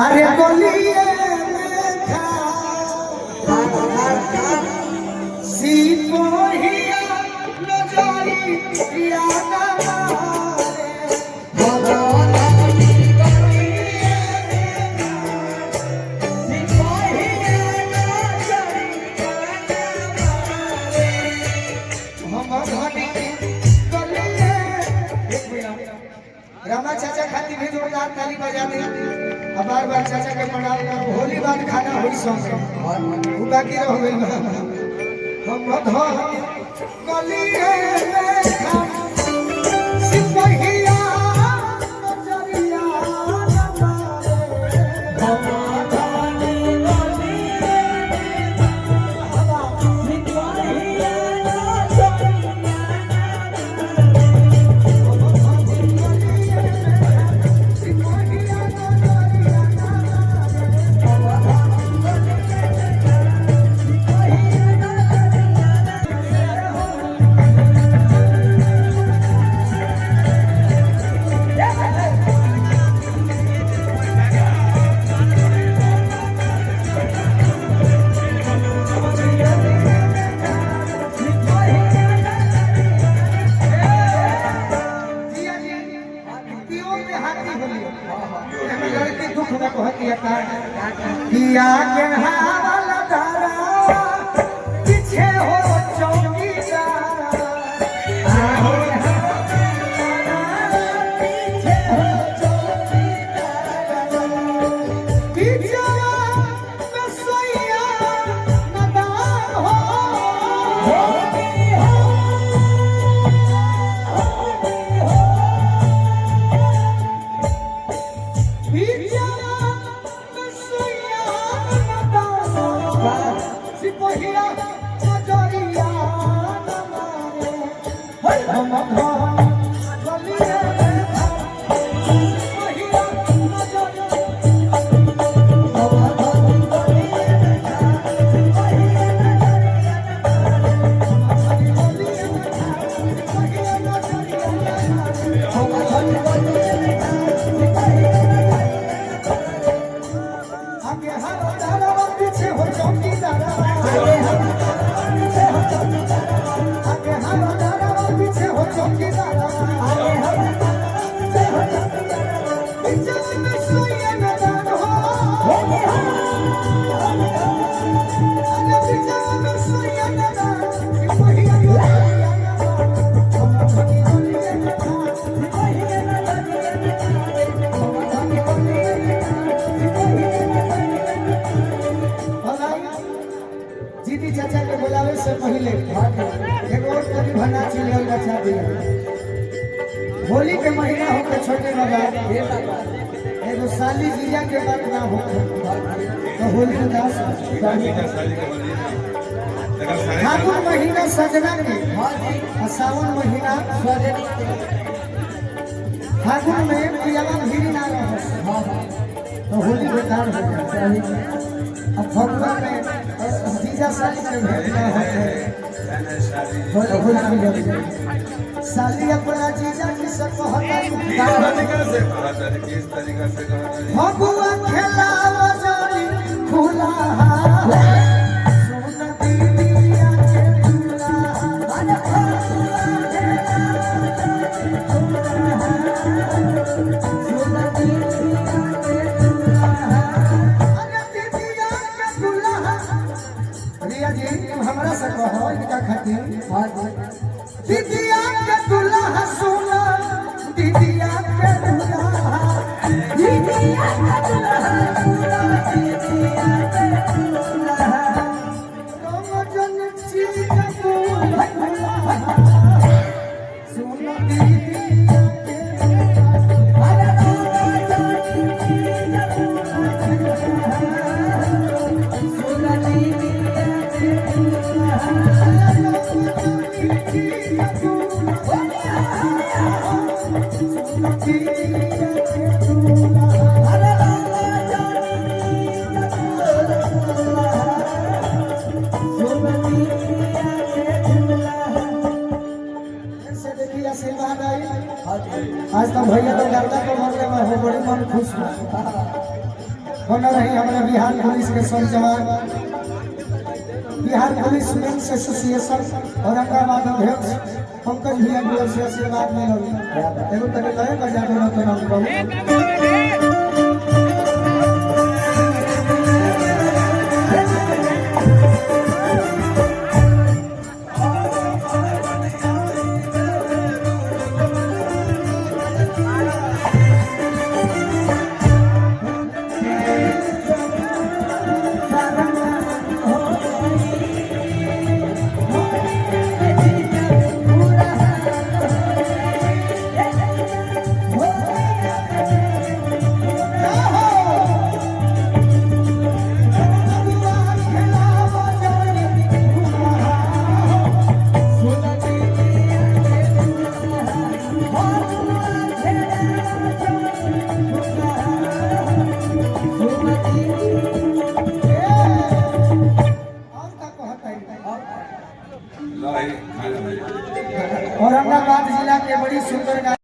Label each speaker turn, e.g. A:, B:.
A: अरे गोलिए सिपोहिया नजरिया रामा चाचा खाती भी जोरदार ताली बजा दे। अब बार बार चाचा के प्रणाम करो। होली बाद खाना होई सॉन्ग वो बाकी रह गइल बा। हम धन गलिए सिपहिया नजरिया किया के हवाला धारा पीछे हो चौकीदार पीछे हो चौकीदार पीछे में सोया नदान हो सिपहिया नजरिया हम गलिए सिपहिया जीती चाचा के बुलावे से पहले एक और कभी भना चिल्ला बचा दिया। होली के महीना होकर छोटे बाबा एगो साली जीजा के बात ना हो तो होली उदास फागुन महीना सजना के सावन महीना फागुन में पियावा भीड़ ना रहे तो होली बेकार हो जाता है। अब फगुआ में जीजा साली से भेंट ना होते साली अपना जीजा की सब फगुआ खेला बजारी खुला हमरा से कहो इनका खातिर दीदिया के दुल्हा सोना दीदिया के दुल्हा दीदिया के दुल्हा दीदिया के दुल्हा रोजन चीज को सोना दीदिया के अरे सोना दीदिया के होना रही हमारे बिहार पुलिस के सब जवान, Bihar police men's association Aurangabad अध्यक्ष पंकज भैया की ओर से आशीर्वाद मिलो। एगो तनी लय बजा दो तो नाम कहूं। औरंगाबाद जिला के बड़ी सुंदर